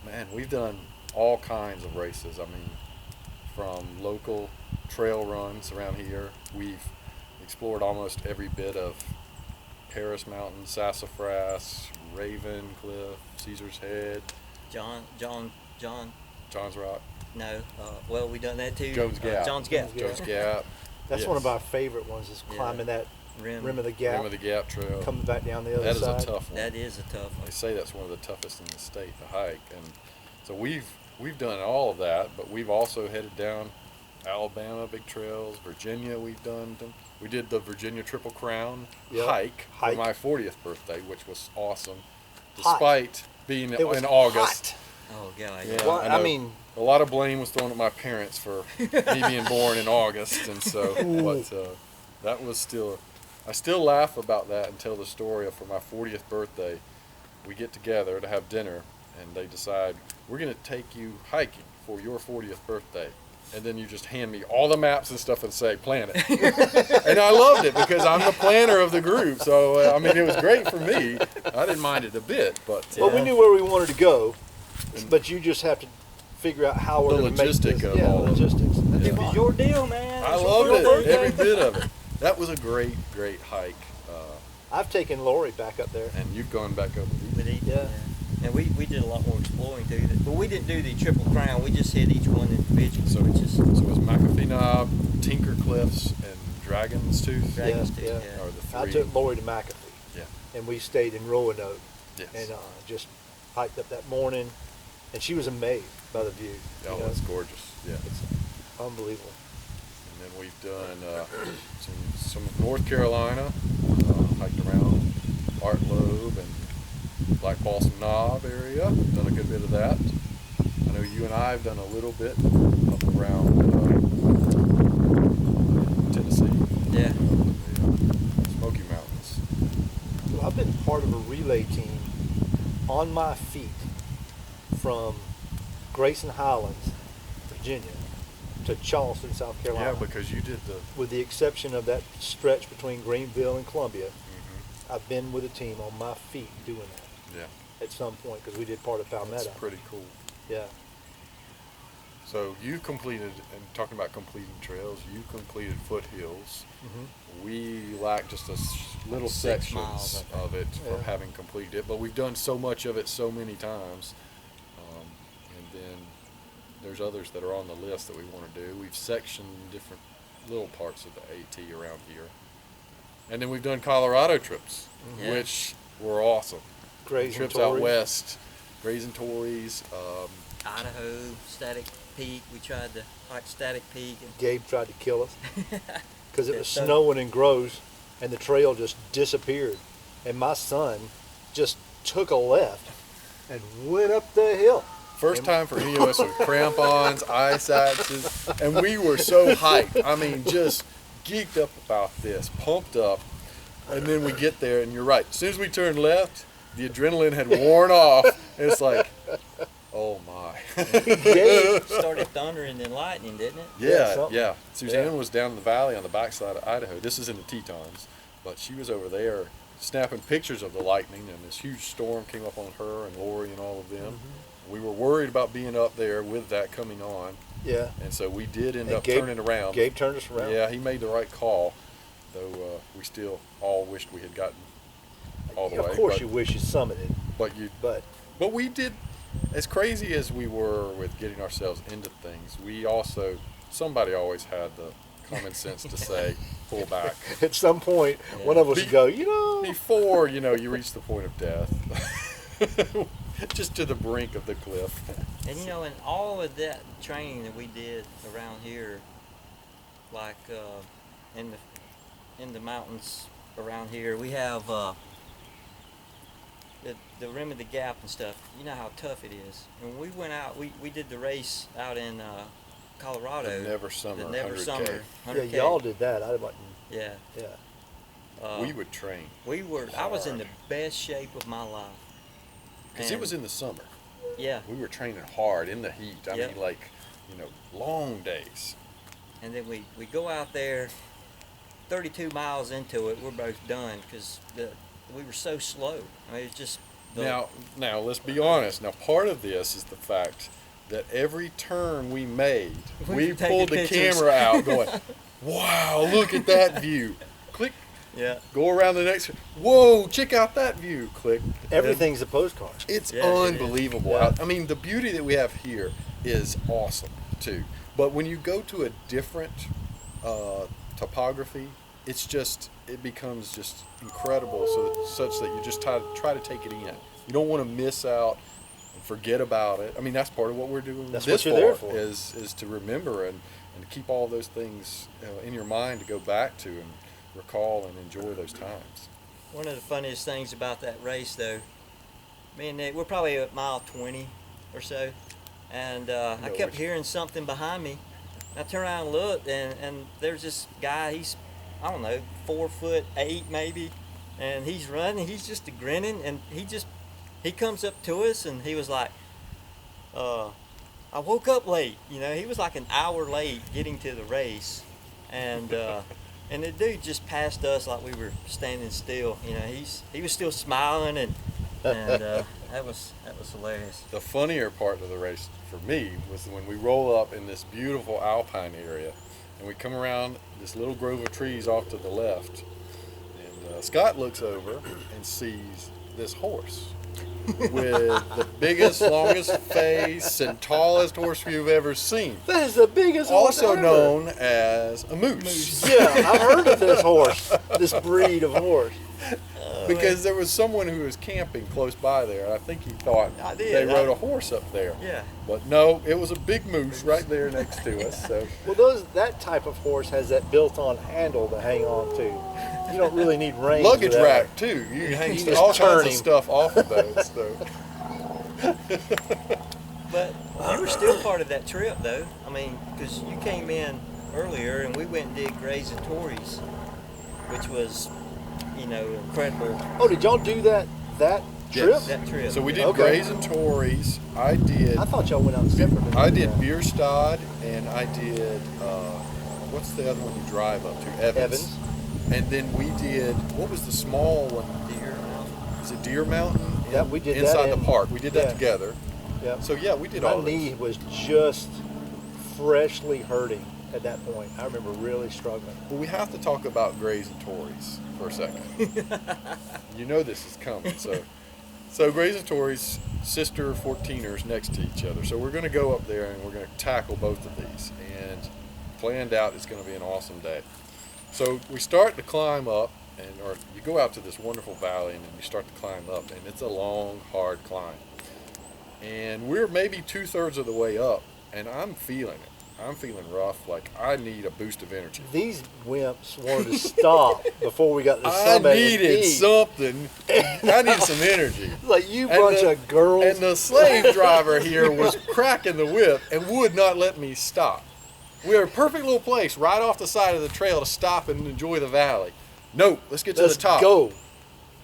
Man, we've done all kinds of races. I mean, from local trail runs around here, we've explored almost every bit of Paris Mountain, Sassafras, Raven Cliff, Caesar's Head, John. Johns Rock, No, well, we done that too. Jones Gap. John's Gap. Jones Gap. That's Yes. one of our favorite ones, is Yeah. climbing that rim of the gap, Rim of the Gap Trail. coming back down the other That is side. a tough one. That is a tough They one. say that's one of the toughest in the state to hike, and so we've done all of that, but we've also headed down Alabama big trails, Virginia. We've done them. We did the Virginia Triple Crown Yep. hike Hike. for my 40th birthday, which was awesome, Hot. despite being It was in August. hot. Oh god. Yeah, Well, I know. mean, A lot of blame was thrown at my parents for me being born in August, and so, but that was still, I still laugh about that and tell the story of for my 40th birthday, we get together to have dinner, and they decide, we're going to take you hiking for your 40th birthday. And then you just hand me all the maps and stuff and say, plan it. And I loved it because I'm the planner of the group. So, I mean, it was great for me. I didn't mind it a bit, but well, we knew where we wanted to go, but you just have to figure out how we're The going to make logistic this. of Yeah, all of it. logistics. That's It fine. was your deal, man. I It's your loved birthday. it, every bit of it. That was a great hike. I've taken Lori back up there. And you've gone back up with With Ethan. each, Yeah. And we did a lot more exploring too. But we didn't do the Triple Crown. We just hit each one individually. So, which is so it was McAfee Knob, Tinker Cliffs, and Dragon's Tooth. Dragon's Yeah, Tooth, yeah. yeah. Are the I three. took Lori to McAfee, Yeah. and we stayed in Roanoke, Yes. and just hiked up that morning, and she was amazed by the view. Oh, you know? it's gorgeous. Yeah. It's unbelievable. And then we've done some of North Carolina, hiked around Art Loeb and Black Balsam Knob area. Done a good bit of that. I know you and I have done a little bit up around Tennessee, Yeah. the Smoky Mountains. So I've been part of a relay team on my feet from Grayson Highlands, Virginia, to Charleston, South Carolina. Yeah, because you did the. With the exception of that stretch between Greenville and Columbia, Mhm. I've been with a team on my feet doing that Yeah, at some point, because we did part of Palmetto. that's pretty cool. Yeah. So you completed, and talking about completing trails, you completed foothills. Mm-hmm. We lack just little 6 miles, sections I think. of it Yeah. from having completed it, but we've done so much of it so many times. And then there's others that are on the list that we want to do. We've sectioned different little parts of the AT around here. And then we've done Colorado trips, Yeah. which were awesome. Grays and Trips out Tories. west, Grays and Tories. Idaho, Static Peak. We tried to hike Static Peak. Gabe tried to kill us because it was So- snowing in Groves, and the trail just disappeared. And my son just took a left and went up the hill. First time for any of us with crampons, ice axes, and we were so hyped. I mean, just geeked up about this, pumped up. And then we get there, and you're right. As soon as we turned left, the adrenaline had worn off. And it's like, oh my. Gabe, Started thundering and lightning, didn't it? Yeah, something. yeah. Suzanne Yeah. was down in the valley on the backside of Idaho. This is in the Tetons, but she was over there snapping pictures of the lightning, and this huge storm came up on her and Lori and all of them. We were worried about being up there with that coming on, yeah. and so we did end And up Gabe- turning around. Gabe turned us around. Yeah, he made the right call, though we still all wished we had gotten all the way. Of course, but, you wish you summited, but but we did. As crazy as we were with getting ourselves into things, we also, somebody always had the common sense to say, pull back. at some point, Yeah. one of us Be- would go, you know, Before, you reach the point of death. Just to the brink of the cliff. And in all of that training that we did around here, like in the mountains around here, we have the rim of the gap and stuff. You know how tough it is. And when we went out, we did the race out in Colorado. The Never Summer The Never 100K. Summer. yeah, 100K. y'all did that. I wasn't. Yeah. Yeah. We would train. I was in hard. the best shape of my life. Because it And- was in the summer. Yeah. We were training hard in the heat. I Yep. mean, like, long days. And then we go out there, 32 miles into it, we're both done because we were so slow. I mean, it was just Now let's be honest. Now part of this is the fact that every turn we made, we pulled the camera out going, wow, look at that view. Click. Yeah. Go around the next. Whoa, check out that view. Click. Everything's a postcard. It's Yeah, unbelievable. Yeah. I mean, the beauty that we have here is awesome too. But when you go to a different topography, it becomes just incredible. Such that you just try to take it in. You don't want to miss out and forget about it. I mean, that's part of what we're doing. That's this what you're there for. is to remember and to keep all those things in your mind to go back to and recall and enjoy those times. One of the funniest things about that race, though, me and Nick, we're probably at mile 20 or so, and I kept hearing something behind me. I turned around and looked, and there's this guy. He's, I don't know, 4'8" maybe, and he's running. He's just grinning, and he comes up to us, and he was like, I woke up late. You know, he was like an hour late getting to the race, and and the dude just passed us like we were standing still. You know, he was still smiling, and that was hilarious. The funnier part of the race for me was when we roll up in this beautiful alpine area, and we come around this little grove of trees off to the left, and Scott looks over and sees this horse with the biggest, longest face and tallest horse you've ever seen. That is the biggest horse Also ever. known as a moose. Yeah, I've heard of this horse, this breed of horse. Because there was someone who was camping close by there, and I think he thought they rode a horse up there. Yeah. But no, it was a big moose right there next to us. So Well, that type of horse has that built-on handle to hang on to. You don't really need reins. luggage with that. rack too. You can hang just all turn kinds of him. stuff off of those. So. But you were still part of that trip, though. I mean, because you came in earlier, and we went and did Grays and Tories, which was, you know, incredible. Oh, did y'all do that trip? Yes. That trip. So we did Okay. Grays and Tories. I did. I thought y'all went out separately. I did Bierstadt, and I did. What's the other one you drive up to? Evans. And then we did. What was the small one? Deer Mountain. Is it Deer Mountain? Yeah, we did that inside in- the park. We did that yeah. together. Yeah. So yeah, we did My all of knee those. was just freshly hurting at that point. I remember really struggling. Well, we have to talk about Grays and Tories for a second. You know this is coming. So Grays and Tories, sister 14ers next to each other. So we're going to go up there and we're going to tackle both of these. And planned out, it's going to be an awesome day. So we start to climb up, or you go out to this wonderful valley and then you start to climb up, and it's a long, hard climb. And we're maybe 2/3 of the way up, and I'm feeling it. I'm feeling rough, like I need a boost of energy. These wimps wanted to stop before we got to the I summit. and needed eat. something. I needed some energy. Like you And bunch the- of girls. And the slave driver here was cracking the whip and would not let me stop. We were a perfect little place right off the side of the trail to stop and enjoy the valley. No, let's get to Let's the top. go.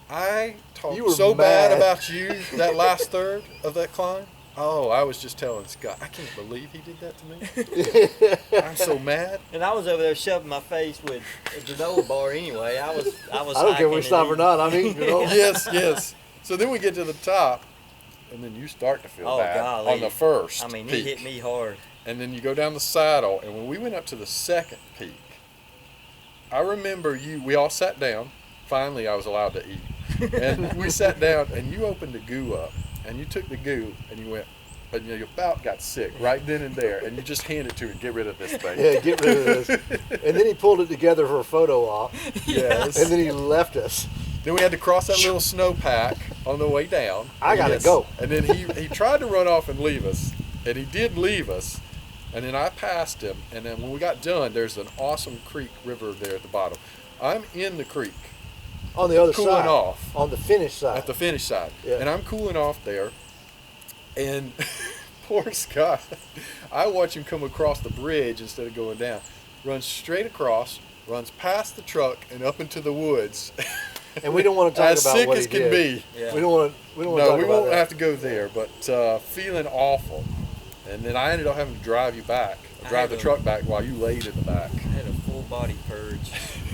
I You talked were so bad mad. about you that last third of that climb. Oh, I was just telling Scott, I can't believe he did that to me. I'm so mad. And I was over there shoving my face with a granola bar anyway. I was. I don't care if we hiking stop or and not. I'm eating it all. Yes. So then we get to the top, and then you start to feel Oh, bad golly. on the first I mean, peak. he hit me hard. And then you go down the saddle, and when we went up to the second peak, I remember we all sat down. Finally, I was allowed to eat. And we sat down, and you opened the goo up, and you took the goo, and you went, and you about got sick right then and there, and you just handed it to him, get rid of this thing. Yeah, get rid of this. And then he pulled it together for a photo op. Yes. And then he left us. Then we had to cross that little snowpack on the way down. I gotta go. And then he tried to run off and leave us, and he did leave us. And then I passed him, and then when we got done, there's an awesome creek river there at the bottom. I'm in the creek, On the other cooling side. off On the finish side. at the finish side, Yeah. and I'm cooling off there. And poor Scott, I watch him come across the bridge instead of going down. Runs straight across, runs past the truck and up into the woods. And we don't want to talk As about sick what as he can did. be. Yeah. We don't want to No, talk we about won't that. have to go there, but feeling awful. And then I ended up having to drive you back, I drive had the to- truck back while you laid in the back. I had a full body purge.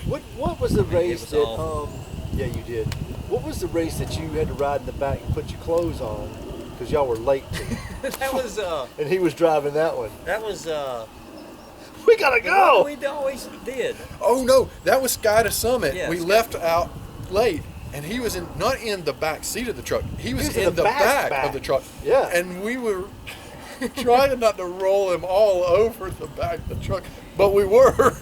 What was the I mean, it race was that awful. yeah, you did. What was the race that you had to ride in the back and put your clothes on because y'all were late to? That was And he was driving that one. We gotta go. We always did. Oh no, that was Sky to Summit. Yeah, we Sky- left out late, and he was not in the back seat of the truck. He was in the back of the truck. Yeah. And we were trying not to roll him all over the back of the truck, but we were.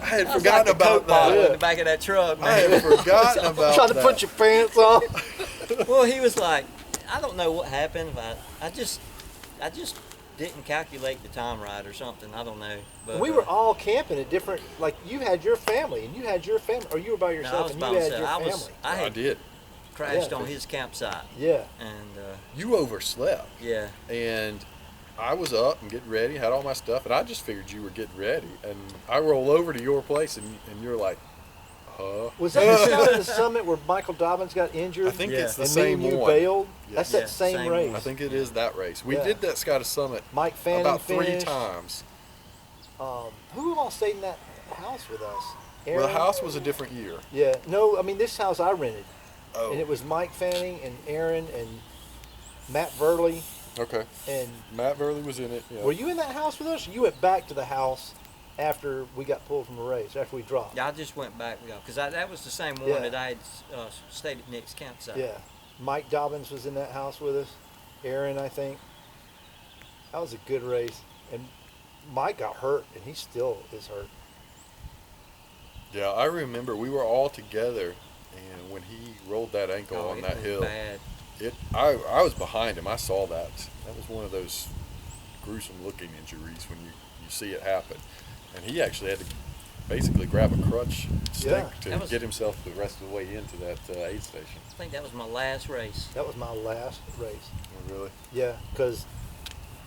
I had I was forgotten like the about Coke bottle that. in the back of that truck, man. I had forgotten about Trying to that. put your pants on. Well, he was like, I don't know what happened, but I just didn't calculate the time right or something. I don't know. But We were all camping at different. Like you had your family and you had your family, or you were by no, I yourself was and by you had myself. your family. I I had did. crashed Yeah. on his campsite, Yeah. and You overslept, yeah, and I was up and getting ready, had all my stuff, and I just figured you were getting ready, and I roll over to your place, and you're like, huh? Was that the Sky to the Summit where Michael Dobbins got injured? I think Yeah. it's the and same me and you one. bailed? Yeah. That's Yeah, that same same race. one. I think it is that race. We Yeah. did that Sky to Summit Mike Fanning about 3 finished. times. Who all stayed in that house with us? Well, the Aaron? house was a different year. Yeah. No, I mean this house I rented, Oh, and it was Mike Fanning and Aaron and Matt Verley okay. and. Matt Verley was in it. Yeah. Were you in that house with us? You went back to the house after we got pulled from the race, after we dropped. yeah. I just went back because that was the same one Yeah. that I had stayed at Nick's campsite. Yeah. Mike Dobbins was in that house with us. Aaron, I think. That was a good race. And Mike got hurt, and he still is hurt. Yeah, I remember we were all together, and when he rolled that ankle Oh, on it that was hill, bad. I was behind him. I saw that. That was one of those gruesome looking injuries when you see it happen. And he actually had to basically grab a crutch stick Yeah. to That was- get himself the rest of the way into that aid station. I think that was my last race. That was my last race. Oh, really? Yeah, because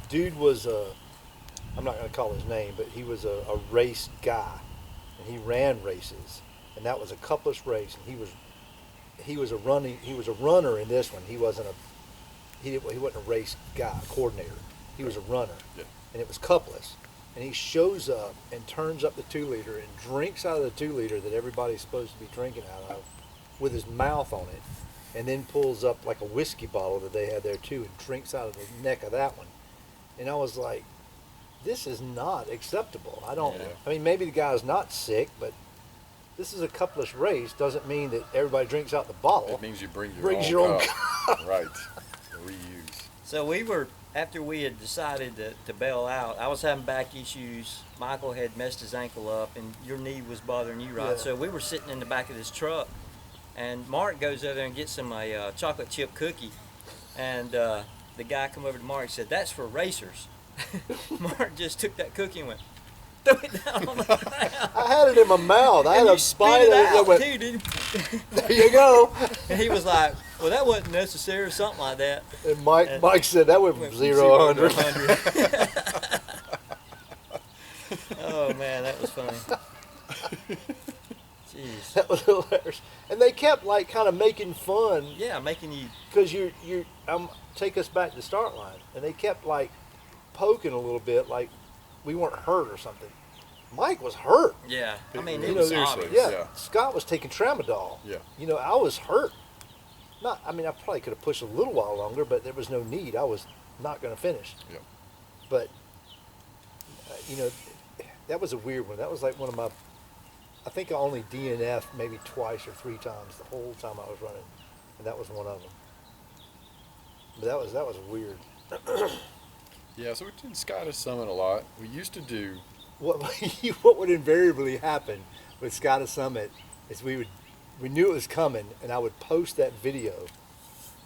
dude was I'm not going to call his name, but he was a race guy, and he ran races, and that was a coupless race, and he was a runner in this one. He wasn't he wasn't a race guy, coordinator. He was a runner, Yeah. and it was coupless, and he shows up and turns up the 2-liter and drinks out of the 2-liter that everybody's supposed to be drinking out of, with his mouth on it, and then pulls up like a whiskey bottle that they had there too and drinks out of the neck of that one. And I was like, this is not acceptable. Yeah. I mean, maybe the guy's not sick, but this is a coupless race. Doesn't mean that everybody drinks out the bottle. It means you bring your Brings own your own cup. Right. Reuse. So we were, after we had decided to bail out, I was having back issues. Michael had messed his ankle up, and your knee was bothering you, right? Yeah. So we were sitting in the back of this truck, and Mark goes over there and gets him a chocolate chip cookie, and the guy come over to Mark and said, "That's for racers." Mark just took that cookie and went, threw it down on the ground. I had it in my mouth. I had And a you spit bite it of it. I out, went, too, didn't you? there you go. And he was like, "Well, that wasn't necessary," or something like that. And Mike said that went from 0 to 100. 100. Oh man, that was funny. Jeez. That was hilarious. And they kept like kind of making fun Yeah, making you. because you take us back to the start line, and they kept like poking a little bit, like we weren't hurt or something. Mike was hurt. Yeah, I mean You it know, was seriously. obvious. Yeah. Yeah. Scott was taking tramadol. Yeah. You know, I was hurt. I probably could have pushed a little while longer, but there was no need. I was not going to finish. Yeah. But that was a weird one. That was like one of my. I think I only DNF maybe twice or 3 times the whole time I was running, and that was one of them. But that was weird. Yeah, so we did Sky to Summit a lot. We used to do. What would invariably happen with Sky to Summit is we knew it was coming, and I would post that video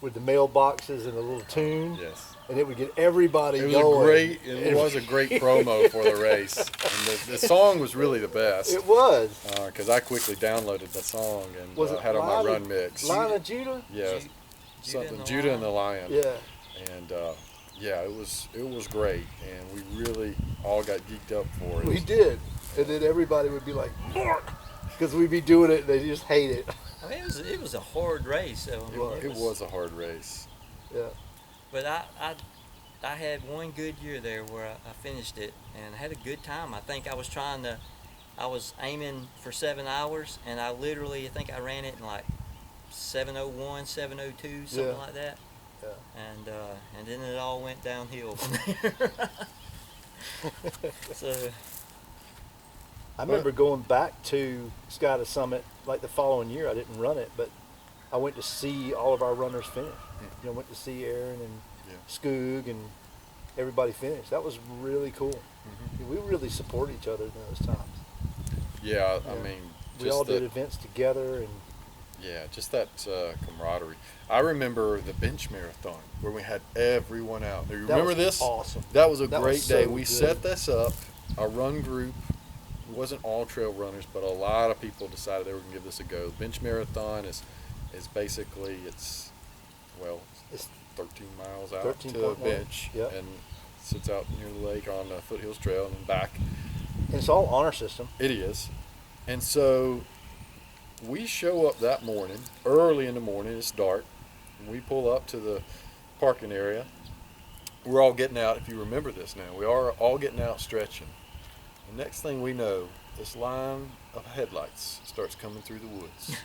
with the mailboxes and a little tune, Yes. and it would get everybody It was going. It was a great promo for the race. And the song was really the best. It was. Because I quickly downloaded the song and Was it had on my Lion- run mix. Lion of Judah? Yeah, something Judah and the Lion. Yeah. And yeah, it was great, and we really all got geeked up for it. We did. And then everybody would be like, Mark! Because we'd be doing it, and they just hate it. I mean, it was a hard race. So I mean, It was a hard race. Yeah. But I had one good year there where I finished it and had a good time. I think I was trying to. I was aiming for 7 hours, and I think I ran it in like 7:01, 7:02, something like that. Yeah. And then it all went downhill from there. So I remember going back to Sky to Summit like the following year. I didn't run it, but I went to see all of our runners finish. You know, went to see Aaron and Skoog and everybody finish. That was really cool. We really support each other in those times. Yeah, I mean, we all did events together, and yeah, just that camaraderie. I remember the bench marathon where we had everyone out. Do you remember this? Awesome. That was a great day. So we good. set this up. Our run group, it wasn't all trail runners, but a lot of people decided they were going to give this a go. Bench marathon is basically it's 13 miles out 13. to a bench, Yep. and sits out near the lake on the Foothills Trail and then back. And it's all honor system. It is. And so we show up that morning, early in the morning, it's dark, and we pull up to the parking area. We're all getting out, if you remember this now, we are all getting out stretching. The next thing we know, this line of headlights starts coming through the woods.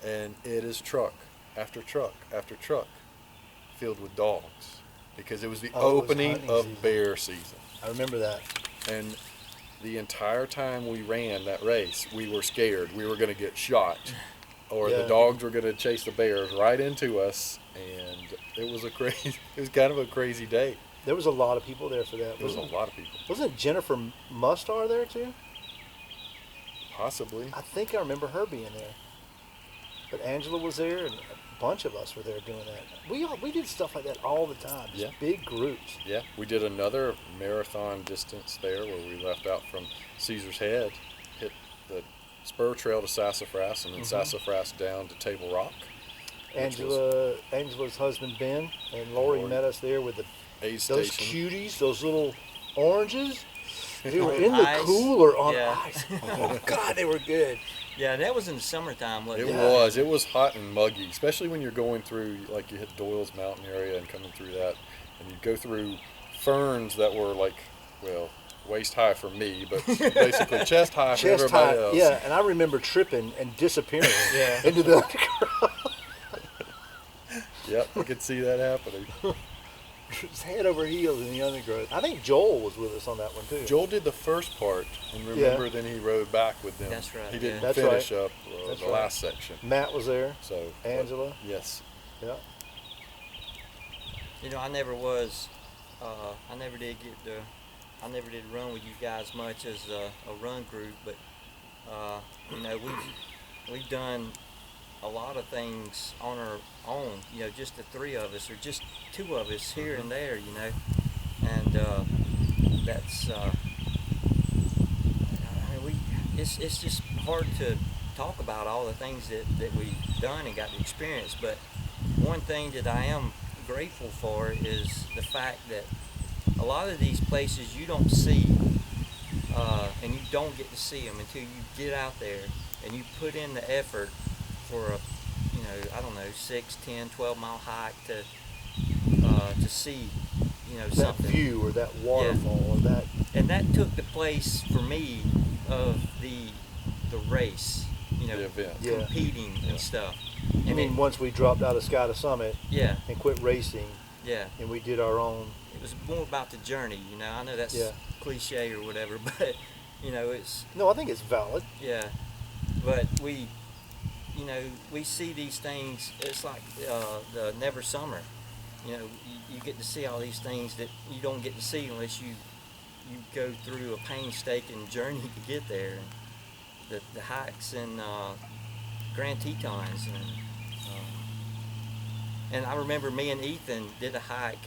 And it is truck after truck after truck filled with dogs, because it was the opening of season. bear season. I remember that. And the entire time we ran that race, we were scared we were going to get shot, or the dogs were going to chase the bears right into us. And it was it was kind of a crazy day. There was a lot of people there for that. There was a lot of people. Wasn't Jennifer Mustar there too? Possibly. I think I remember her being there. But Angela was there, and a bunch of us were there doing that. We did stuff like that all the time. Just big groups. Yeah, we did another marathon distance there where we left out from Caesar's Head, hit the spur trail to Sassafras, and then Sassafras down to Table Rock. Angela's husband Ben and Lori met us there with those cuties, those little oranges. They were in the cooler on ice. Oh God, they were good. Yeah, that was in the summertime, wasn't it? It was hot and muggy, especially when you're going through, like you hit Doyle's Mountain area and coming through that, and you go through ferns that were like, waist high for me, but basically chest high for everybody else. Yeah, and I remember tripping and disappearing into the crowd. Yep, I could see that happening. Just head over heels in the undergrowth. I think Joel was with us on that one too. Joel did the first part, and remember, then he rode back with them. That's right. He didn't That's finish right. up the last section. Matt was there. So Angela. Yes. Yeah. You know, I never did run with you guys much as a run group, but you know, we've done a lot of things on our own, you know, just the three of us or just two of us here and there, you know, and that's it's just hard to talk about all the things that we've done and got to experience. But one thing that I am grateful for is the fact that a lot of these places you don't see, and you don't get to see them until you get out there and you put in the effort for a, you know, I don't know, 6, 10, 12 mile hike to see, you know, something. That view or that waterfall or that. And that took the place for me of the race, you know, the event. competing and stuff. I mean, once we dropped out of Sky to Summit and quit racing, and we did our own. It was more about the journey, you know. I know that's cliche or whatever, but you know, it's. No, I think it's valid. Yeah, but we, you know, we see these things. It's like the Never Summer. You know, you get to see all these things that you don't get to see unless you go through a painstaking journey to get there. The hikes in Grand Tetons, and I remember me and Ethan did a hike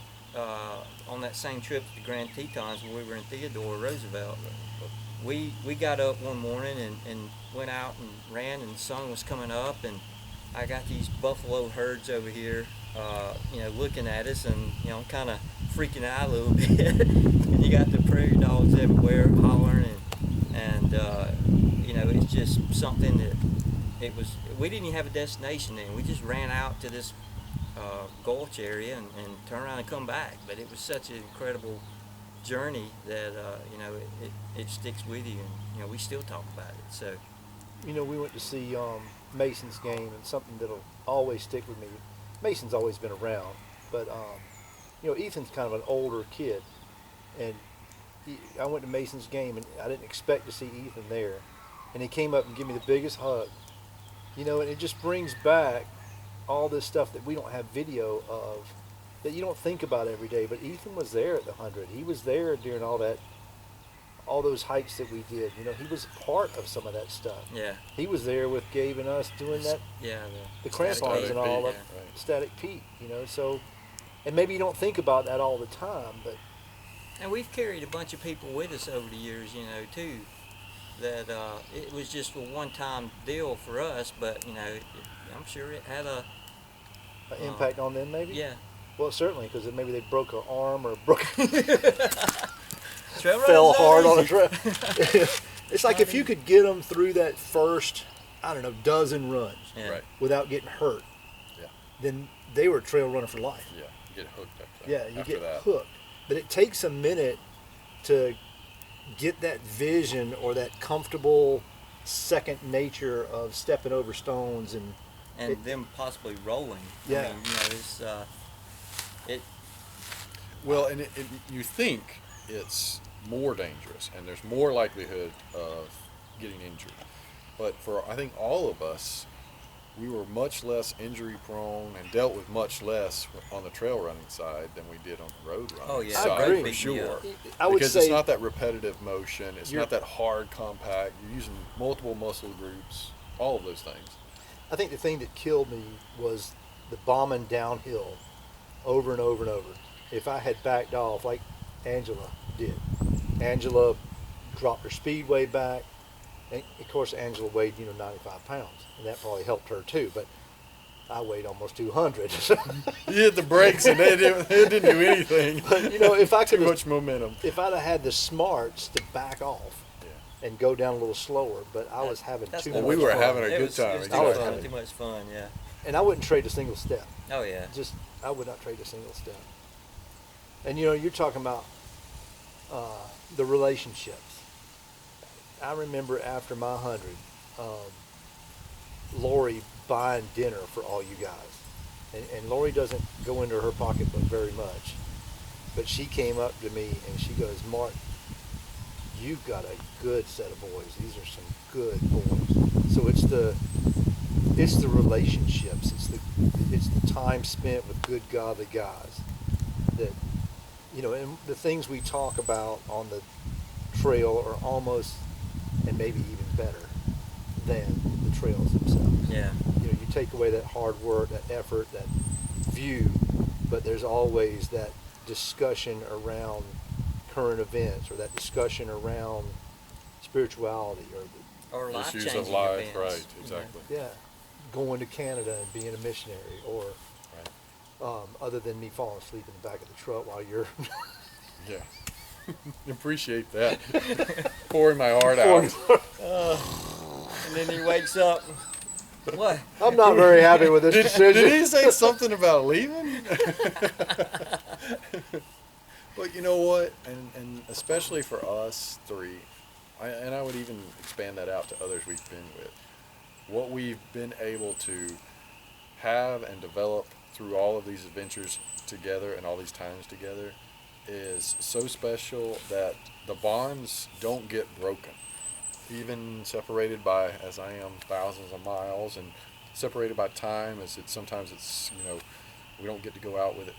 on that same trip to the Grand Tetons when we were in Theodore Roosevelt. We got up one morning and went out and ran, and the sun was coming up, and I got these buffalo herds over here, you know, looking at us, and you know, kind of freaking out a little bit. And you got the prairie dogs everywhere hollering, and you know, it's just something that we didn't even have a destination then. We just ran out to this gulch area and turn around and come back. But it was such an incredible journey that it sticks with you, and we still talk about it. So We went to see Mason's game, and something that'll always stick with me. Mason's always been around, but Ethan's kind of an older kid, and I went to Mason's game, and I didn't expect to see Ethan there, and he came up and gave me the biggest hug. And it just brings back all this stuff that we don't have video of, that you don't think about every day. But Ethan was there at the 100. He was there during all those hikes that we did. He was a part of some of that stuff. yeah, He was there with Gabe and us doing that, yeah, the Static crampons Pete, and all yeah. of Static Pete. So, and maybe you don't think about that all the time, but And we've carried a bunch of people with us over the years, too. That it was just a one-time deal for us, but I'm sure it had an impact on them maybe. yeah. Well, certainly, because maybe they broke an arm or broke Trail fell running's hard not on a easy. trail. It's like if you could get them through that first, I don't know, dozen runs Yeah. Right. without getting hurt, Yeah. then they were a trail runner for life. Yeah. You get hooked up. Yeah, you after get that. hooked. But it takes a minute to get that vision or that comfortable second nature of stepping over stones and And them possibly rolling. Yeah. I mean, it's it. Well, and you think it's more dangerous, and there's more likelihood of getting injured. But for I think all of us, we were much less injury prone and dealt with much less on the trail running side than we did on the road running Oh, yeah. I side agree. for Big sure. deal. I would Because say it's not that repetitive motion, it's You're- not that hard compact. You're using multiple muscle groups, all of those things. I think the thing that killed me was the bombing downhill over and over and over. If I had backed off like Angela did, Angela dropped her speed way back. And of course, Angela weighed 95 pounds, and that probably helped her too. But I weighed almost 200. You hit the brakes and it didn't do anything. But if I Too could, much momentum. if I'd have had the smarts to back off Yeah. and go down a little slower, but I was having That's too not much Well, we were fun. having a It good was, time. It was I was too fun. having- Too much fun. Yeah. And I wouldn't trade a single step. Oh yeah. Just I would not trade a single step. And you're talking about the relationships. I remember after my 100, Lori buying dinner for all you guys, and Lori doesn't go into her pocketbook very much, but she came up to me and she goes, "Mark, you've got a good set of boys. These are some good boys." So it's the relationships. It's the time spent with good godly guys that and the things we talk about on the trail are almost and maybe even better than the trails themselves. Yeah. You take away that hard work, that effort, that view, but there's always that discussion around current events or that discussion around spirituality Or life Issues changing of life, events, right, you know. exactly. going to Canada and being a missionary or Right. other than me falling asleep in the back of the truck while you're Yeah. Appreciate that. Pouring my heart out. And then he wakes up. What? I'm not very happy with this decision. Did he say something about leaving? But you know what? And especially for us three, and I would even expand that out to others we've been with, what we've been able to have and develop through all of these adventures together and all these times together is so special that the bonds don't get broken. Even separated by, as I am, thousands of miles, and separated by time, as sometimes it's we don't get to go out with it,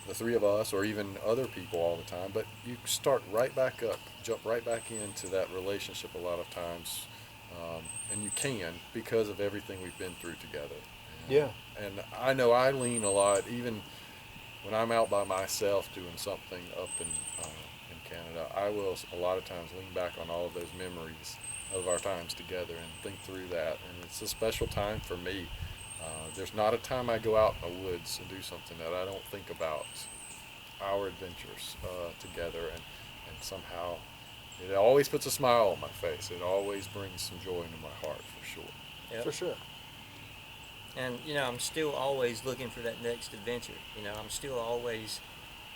the three of us, or even other people all the time. But you start right back up, jump right back into that relationship a lot of times, and you can because of everything we've been through together. Yeah. And I know I lean a lot, even when I'm out by myself doing something up in Canada. I will a lot of times lean back on all of those memories of our times together and think through that. And it's a special time for me. There's not a time I go out in the woods and do something that I don't think about our adventures together, and somehow it always puts a smile on my face. It always brings some joy into my heart, for sure. Yep. For sure. And I'm still always looking for that next adventure. I'm still always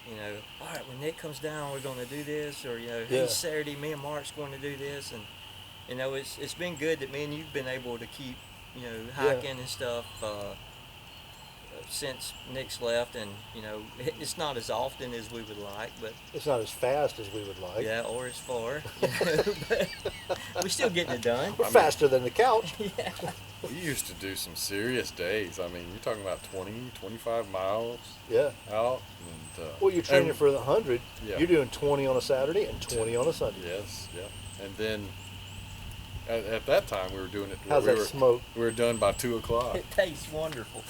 you know, all right, when Nick comes down, we're going to do this, or, you know, Yeah. hey, Saturday, me and Mark's going to do this. And, you know, it's been good that me and you've been able to keep, you know, hiking and stuff since Nick's left. And, you know, it's not as often as we would like, but It's not as fast as we would like. yeah, or as far, you know, but we're still getting it done. We're faster than the couch. Yeah. We used to do some serious days. I mean, you're talking about 20, 25 miles Yeah. out. And, Well, you're training and- for the 100. Yeah. You're doing 20 on a Saturday and 20 on a Sunday. Yes, yeah. And then at that time we were doing it. How's we that were, smoke? We were done by 2 o'clock. It tastes wonderful.